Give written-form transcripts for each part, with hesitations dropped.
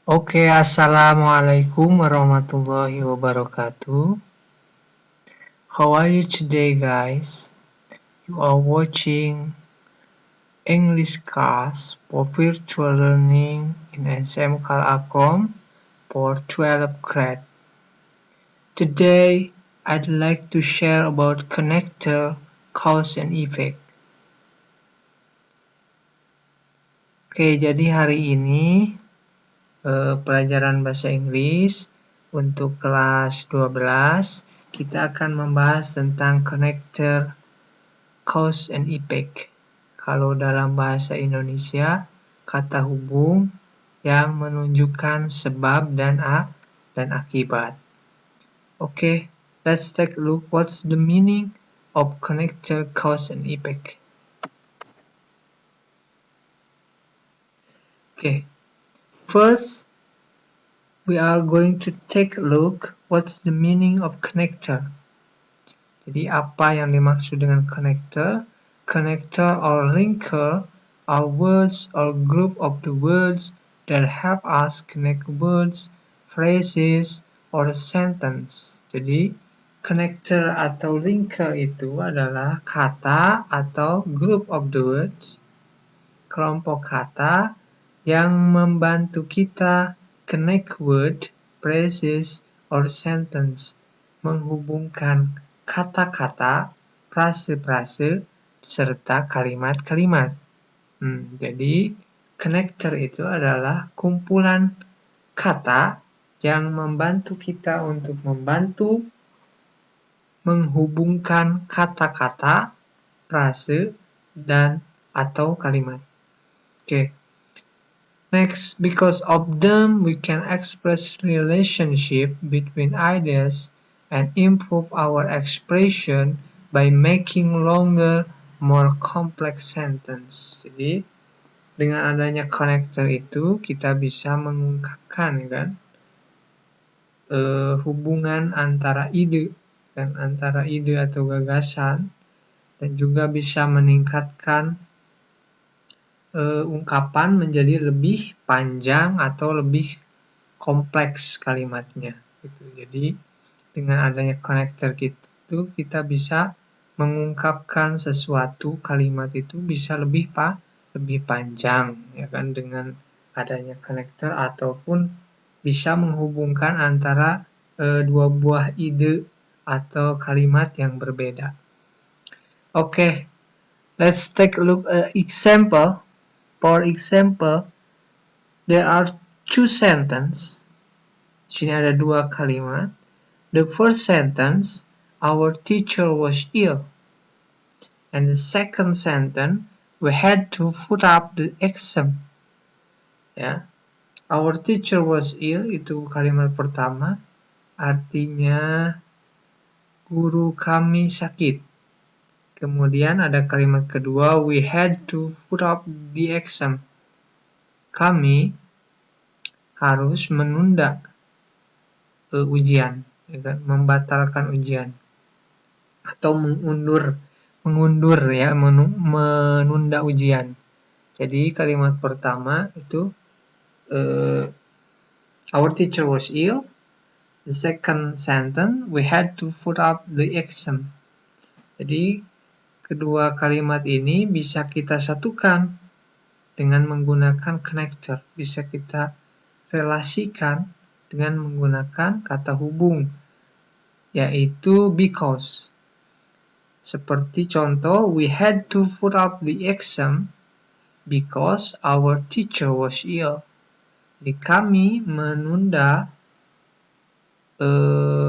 Oke, assalamualaikum warahmatullahi wabarakatuh. How are you today, guys? You are watching English class for virtual learning in SMK Akom for 12th grade. Today, I'd like to share about connector, cause and effect. Oke, jadi hari ini pelajaran bahasa Inggris untuk kelas 12 kita akan membahas tentang connector, cause and effect. Kalau dalam bahasa Indonesia, kata hubung yang menunjukkan sebab dan akibat. Okay, let's take a look what's the meaning of connector, cause and effect. Okay, first we are going to take a look what's the meaning of connector. Jadi apa yang dimaksud dengan connector? Connector or linker are words or group of the words that help us connect words, phrases, or a sentence. Jadi connector atau linker itu adalah kata atau group of the words, kelompok kata yang membantu kita connect word, phrases, or sentence, menghubungkan kata-kata, frase-frase, serta kalimat-kalimat. Jadi, connector itu adalah kumpulan kata yang membantu kita untuk membantu menghubungkan kata-kata, frase, dan atau kalimat. Okay. Next, because of them we can express relationship between ideas and improve our expression by making longer, more complex sentence. Jadi, dengan adanya connector itu kita bisa mengungkapkan kan hubungan antara ide atau gagasan, dan juga bisa meningkatkan ungkapan menjadi lebih panjang atau lebih kompleks kalimatnya gitu. Jadi dengan adanya connector itu kita bisa mengungkapkan sesuatu kalimat itu bisa lebih panjang ya kan, dengan adanya connector, ataupun bisa menghubungkan antara dua buah ide atau kalimat yang berbeda. Okay, let's take a look at example. For example, there are two sentences. Sini ada dua kalimat. The first sentence, our teacher was ill. And the second sentence, we had to put up the exam. Ya, our teacher was ill itu kalimat pertama, artinya guru kami sakit. Kemudian ada kalimat kedua, we had to put up the exam. Kami harus menunda ujian, ya kan? Membatalkan ujian atau menunda ujian. Jadi kalimat pertama itu our teacher was ill. The second sentence, we had to put up the exam. Jadi kedua kalimat ini bisa kita satukan dengan menggunakan connector, bisa kita relasikan dengan menggunakan kata hubung, yaitu because. Seperti contoh, we had to put up the exam because our teacher was ill. Jadi kami menunda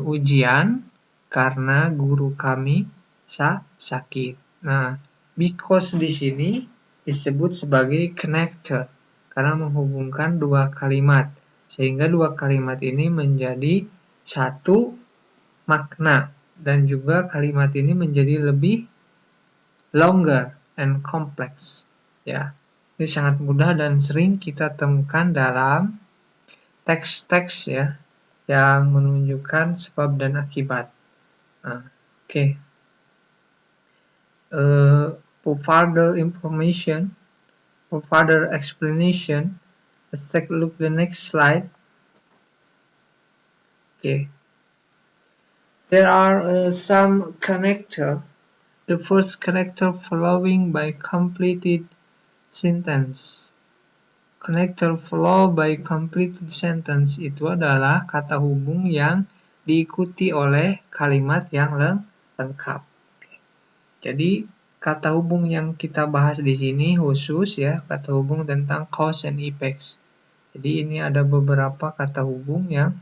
ujian karena guru kami sakit. Nah, because di sini disebut sebagai connector karena menghubungkan dua kalimat, sehingga dua kalimat ini menjadi satu makna, dan juga kalimat ini menjadi lebih longer and complex. Ya, ini sangat mudah dan sering kita temukan dalam teks-teks ya yang menunjukkan sebab dan akibat. Okay. For further information, for further explanation, Let's take a look the next slide. Okay. There are some connector. The first connector following by completed sentence. Connector follow by completed sentence itu adalah kata hubung yang diikuti oleh kalimat yang lengkap. Jadi kata hubung yang kita bahas di sini khusus ya, kata hubung tentang cause and effects. Jadi ini ada beberapa kata hubung yang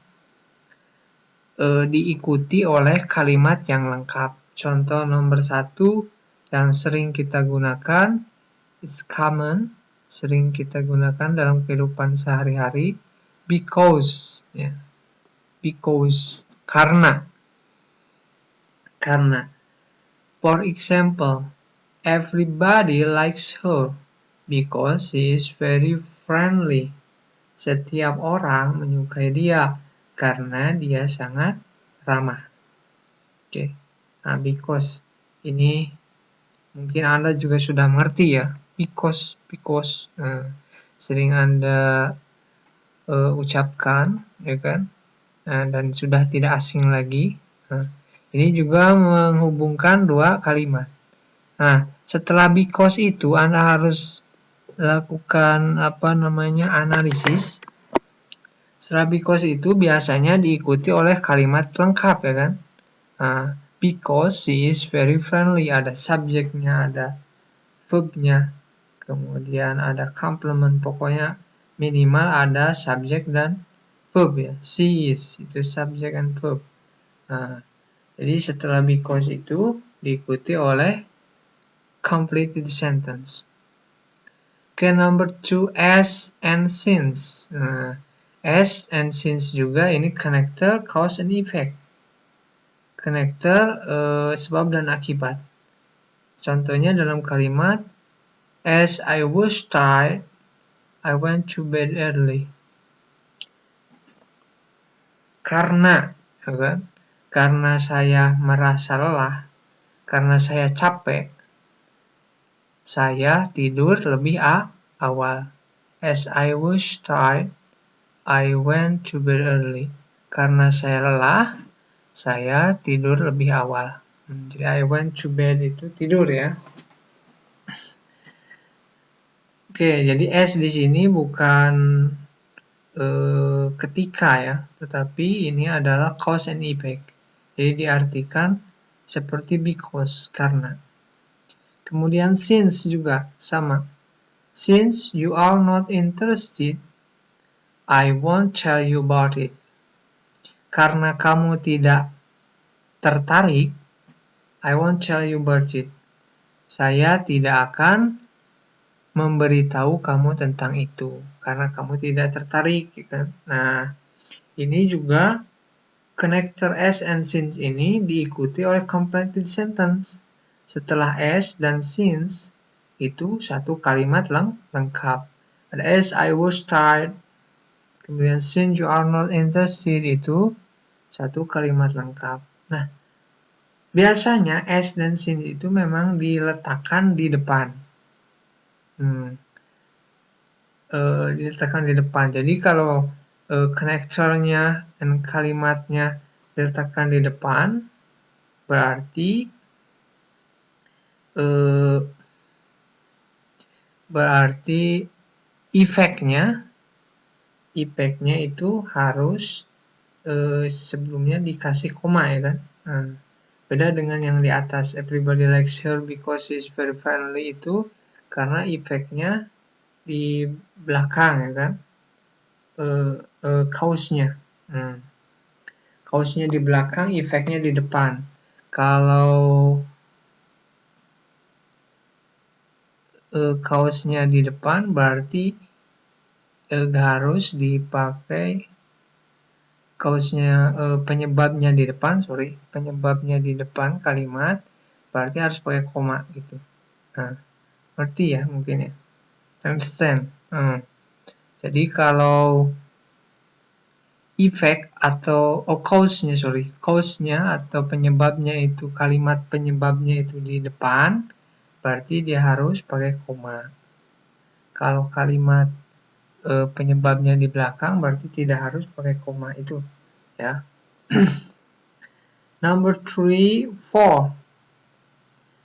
diikuti oleh kalimat yang lengkap. Contoh nomor 1 yang sering kita gunakan is common, sering kita gunakan dalam kehidupan sehari-hari, because ya. Because, karena. For example, everybody likes her because she is very friendly. Setiap orang menyukai dia karena dia sangat ramah. Oke. Nah, because ini mungkin Anda juga sudah mengerti ya. Because sering Anda ucapkan, ya kan? Dan sudah tidak asing lagi. Ini juga menghubungkan dua kalimat. Nah, setelah because itu Anda harus lakukan analisis. Setelah because itu biasanya diikuti oleh kalimat lengkap, ya kan? Because she is very friendly, ada subjeknya, ada verbnya, kemudian ada complement, pokoknya minimal ada subjek dan verb ya. She is itu subjek and verb. Jadi setelah because itu diikuti oleh completed sentence. Okay, number 2, as and since. As and since juga ini connector cause and effect. Connector sebab dan akibat. Contohnya dalam kalimat as I was tired, I went to bed early. Karena, kan? Karena saya merasa lelah, karena saya capek, saya tidur lebih awal. As I was tired, I went to bed early. Karena saya lelah, saya tidur lebih awal. Jadi I went to bed itu tidur ya. Oke, jadi as di sini bukan ketika ya, tetapi ini adalah cause and effect. Jadi diartikan seperti because, karena. Kemudian since juga sama. Since you are not interested, I won't tell you about it. Karena kamu tidak tertarik, I won't tell you about it. Saya tidak akan memberitahu kamu tentang itu karena kamu tidak tertarik, kan? Nah, ini juga connector as and since ini diikuti oleh completed sentence. Setelah as dan since itu satu kalimat lengkap. Ada as I was tired, kemudian since you are not interested itu satu kalimat lengkap. Nah, biasanya as dan since itu memang diletakkan di depan. Diletakkan di depan. Jadi kalau konektornya dan kalimatnya diletakkan di depan, berarti efeknya itu harus sebelumnya dikasih koma, ya kan? Beda dengan yang di atas, everybody likes her because she's very friendly, itu karena efeknya di belakang, ya kan? Cause-nya. Cause-nya di belakang, efeknya di depan. Kalau cause-nya di depan berarti harus dipakai cause-nya, penyebabnya di depan, penyebabnya di depan kalimat berarti harus pakai koma gitu. Nah, ngerti ya mungkin ya? Understand? Jadi kalau efek atau cause-nya atau penyebabnya itu, kalimat penyebabnya itu di depan, berarti dia harus pakai koma. Kalau kalimat penyebabnya di belakang, berarti tidak harus pakai koma itu ya. Number 3, 4.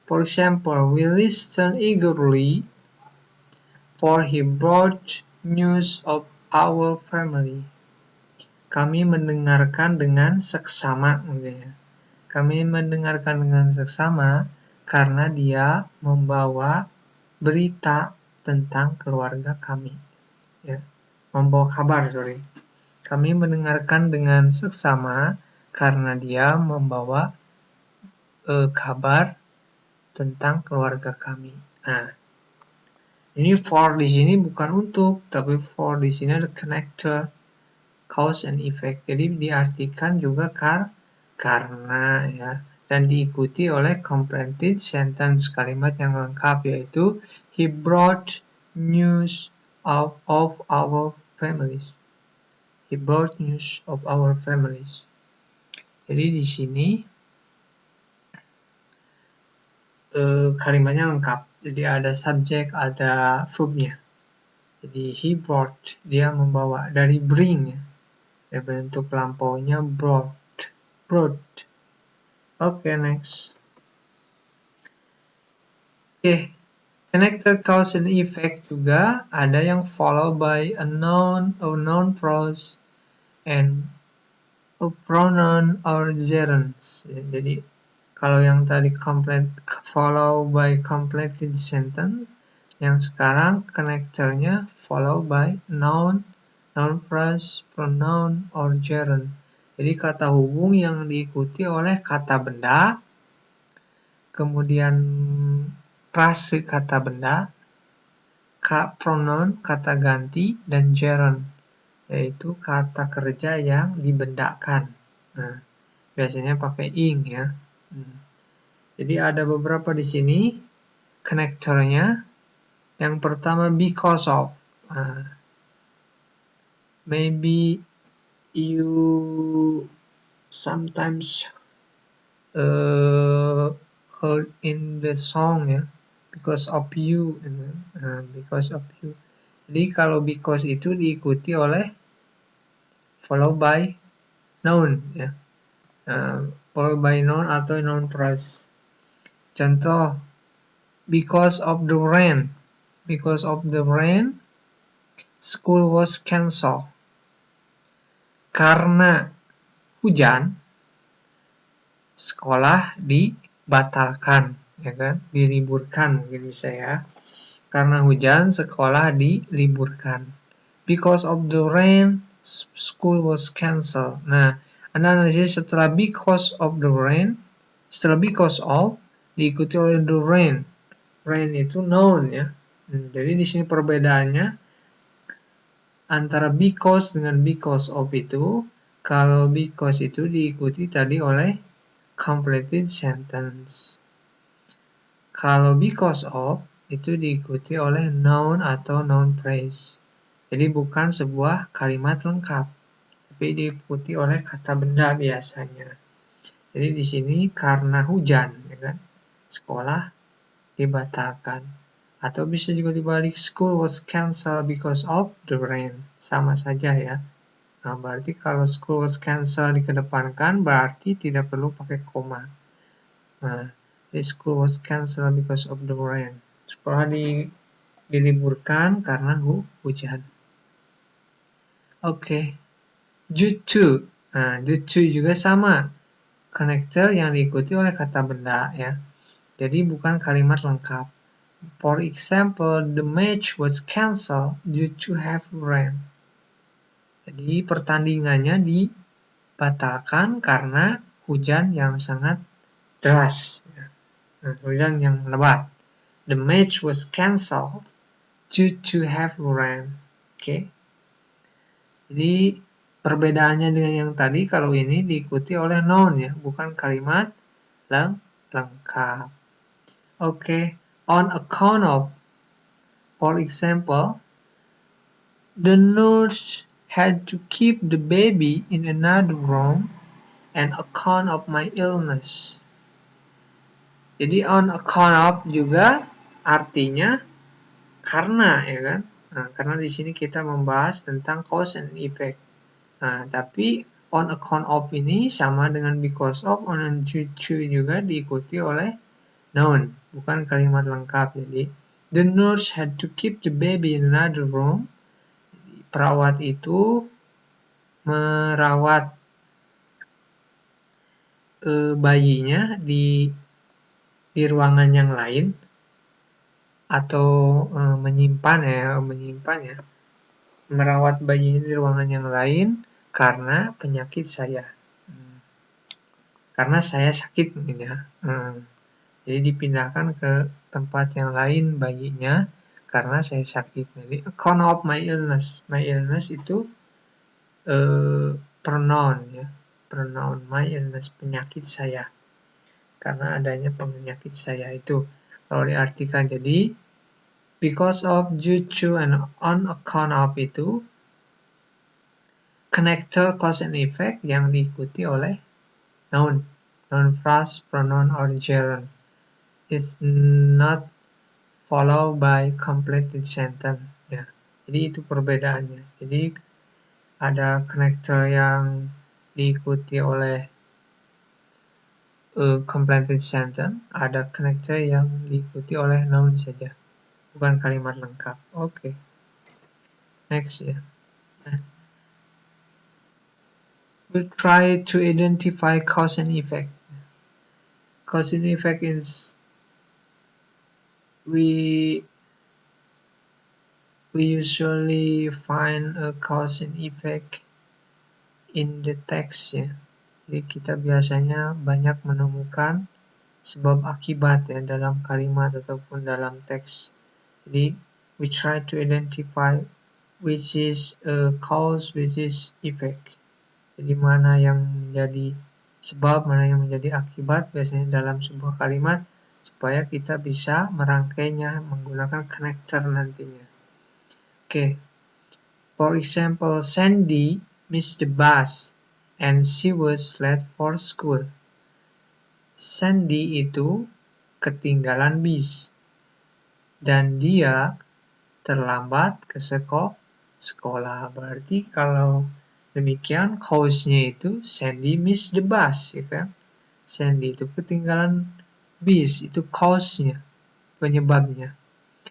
For example, we listened eagerly, for he brought news of our family. Kami mendengarkan dengan seksama, ya. Kami mendengarkan dengan seksama karena dia membawa berita tentang keluarga kami. Ya. Membawa kabar, sorry. Kami mendengarkan dengan seksama karena dia membawa kabar tentang keluarga kami. Nah, ini for di sini bukan untuk, tapi for di sini ada connector, cause and effect. Jadi diartikan juga karena ya, dan diikuti oleh completed sentence, kalimat yang lengkap, yaitu he brought news of our families. He brought news of our families. Jadi di sini kalimatnya lengkap. Jadi ada subjek, ada verbnya. Jadi he brought, dia membawa, dari bring ya. Ya, bentuk lampaunya brought. Oke, next. Oke, connector, cause and effect juga ada yang followed by a noun phrase and a pronoun or gerunds. Jadi kalau yang tadi follow by completed sentence, yang sekarang connectornya follow by noun phrase, pronoun, or gerund. Jadi kata hubung yang diikuti oleh kata benda, kemudian frase kata benda, pronoun kata ganti, dan gerund, yaitu kata kerja yang dibendakan. Nah, biasanya pakai ing ya. Jadi ada beberapa di sini connectornya. Yang pertama because of. Maybe you sometimes heard in the song ya, because of you, because of you. Jadi kalau because itu diikuti oleh followed by noun ya, followed by noun atau noun phrase. Contoh, because of the rain. Because of the rain, school was cancelled. Karena hujan, sekolah dibatalkan, ya kan? Diliburkan mungkin bisa ya. Karena hujan, sekolah diliburkan. Because of the rain, school was cancelled. Nah, analisis setelah because of the rain, setelah because of diikuti oleh the rain. Rain itu noun ya. Jadi di sini perbedaannya antara because dengan because of itu, kalau because itu diikuti tadi oleh completed sentence. Kalau because of itu diikuti oleh noun atau noun phrase. Jadi bukan sebuah kalimat lengkap, tapi diikuti oleh kata benda biasanya. Jadi di sini karena hujan, ya kan? Sekolah dibatalkan. Atau bisa juga dibalik, school was cancelled because of the rain. Sama saja ya. Nah, berarti kalau school was cancelled dikedepankan, berarti tidak perlu pakai koma. Nah, the school was cancelled because of the rain. Sekolah diliburkan karena hujan. Oke. Due to. Nah, due to juga sama. Connector yang diikuti oleh kata benda ya. Jadi bukan kalimat lengkap. For example, the match was cancelled due to heavy rain. Jadi pertandingannya dibatalkan karena hujan yang sangat deras. Hujan yang lebat. The match was cancelled due to heavy rain. Oke. Jadi perbedaannya dengan yang tadi, kalau ini diikuti oleh noun ya, bukan kalimat lengkap. Oke. On account of. For example, the nurse had to keep the baby in another room on account of my illness. Jadi on account of juga artinya karena, ya kan? Nah, karena di sini kita membahas tentang cause and effect. Nah, tapi on account of ini sama dengan because of, on and due to juga diikuti oleh noun, bukan kalimat lengkap. Jadi, the nurse had to keep the baby in another room. Perawat itu merawat bayinya di ruangan yang lain, atau menyimpan ya, merawat bayinya di ruangan yang lain karena penyakit saya. Karena saya sakit mungkin ya. Jadi dipindahkan ke tempat yang lain bayinya karena saya sakit. Jadi account of my illness. My illness itu pronoun ya. Pronoun my illness, penyakit saya. Karena adanya penyakit saya itu. Kalau diartikan jadi because of, due to, and on account of itu connector, cause and effect yang diikuti oleh noun. Noun phrase, pronoun, or gerund. It's not followed by completed sentence. Ya. Jadi itu perbedaannya. Jadi ada connector yang diikuti oleh completed sentence, ada connector yang diikuti oleh noun saja, bukan kalimat lengkap. Oke. Next ya. We'll try to identify cause and effect. Cause and effect is we usually find a cause and effect in the text ya. Jadi kita biasanya banyak menemukan sebab akibat ya dalam kalimat ataupun dalam teks. Jadi we try to identify which is a cause, which is effect. Jadi mana yang menjadi sebab, mana yang menjadi akibat biasanya dalam sebuah kalimat, supaya kita bisa merangkainya menggunakan connector nantinya. Oke. For example, Sandy missed the bus and she was late for school. Sandy itu ketinggalan bis dan dia terlambat ke sekolah. Berarti kalau demikian cause-nya itu Sandy missed the bus, ya kan? Sandy itu ketinggalan bis, itu cause-nya, penyebabnya.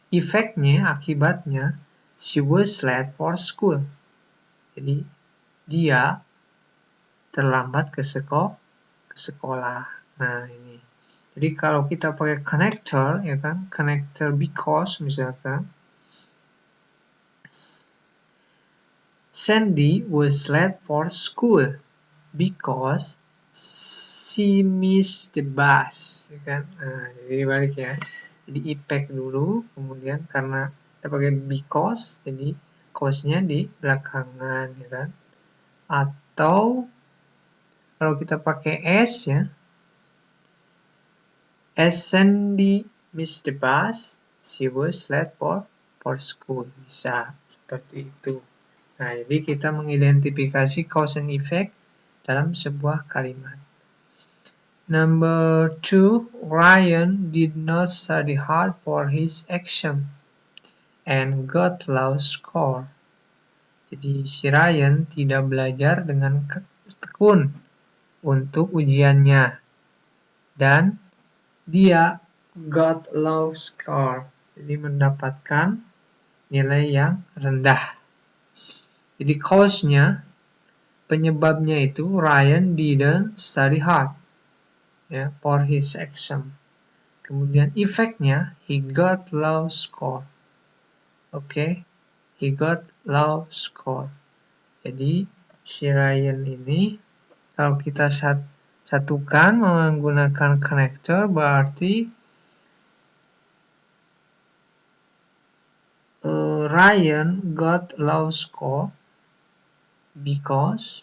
Effect-nya, akibatnya, she was late for school. Jadi dia terlambat ke sekolah. Nah, ini. Jadi kalau kita pakai connector, ya kan? Connector because misalkan Sandy was late for school because she missed the bus, ya kan? Nah, jadi balik ya. Jadi effect dulu, kemudian karena kita pakai because, jadi cause-nya di belakangan, ya kan? Atau kalau kita pakai as ya, as Sandy missed the bus, she was late for school. Bisa seperti itu. Nah, jadi kita mengidentifikasi cause and effect dalam sebuah kalimat. Number 2, Ryan did not study hard for his exam and got low score. Jadi si Ryan tidak belajar dengan tekun untuk ujiannya dan dia got low score. Jadi mendapatkan nilai yang rendah. Jadi cause-nya, penyebabnya itu Ryan didn't study hard ya, for his exam. Kemudian effect-nya, he got low score. Oke, he got low score. Jadi si Ryan ini kalau kita satukan menggunakan connector berarti Ryan got low score because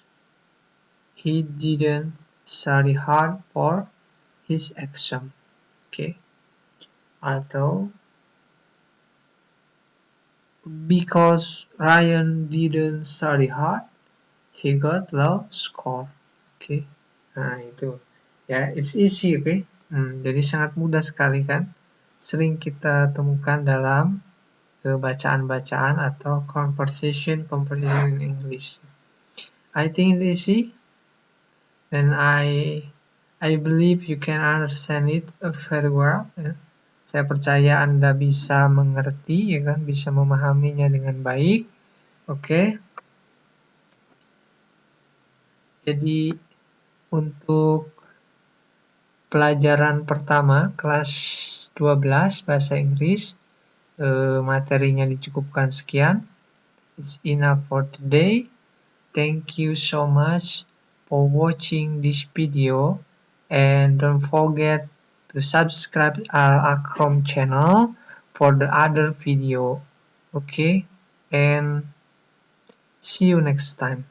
he didn't study hard for his exam. Oke. Atau because Ryan didn't study hard, he got low score. Oke. Nah, itu. Ya, it's easy, oke. Jadi sangat mudah sekali kan. Sering kita temukan dalam bacaan-bacaan atau conversation in English. I think it's easy, and I believe you can understand it very well. Ya. Saya percaya Anda bisa mengerti, ya kan, bisa memahaminya dengan baik. Oke. Jadi untuk pelajaran pertama kelas 12 bahasa Inggris, materinya dicukupkan sekian. It's enough for today. Thank you so much for watching this video, and don't forget to subscribe Al Akram channel for the other video. Okay, and see you next time.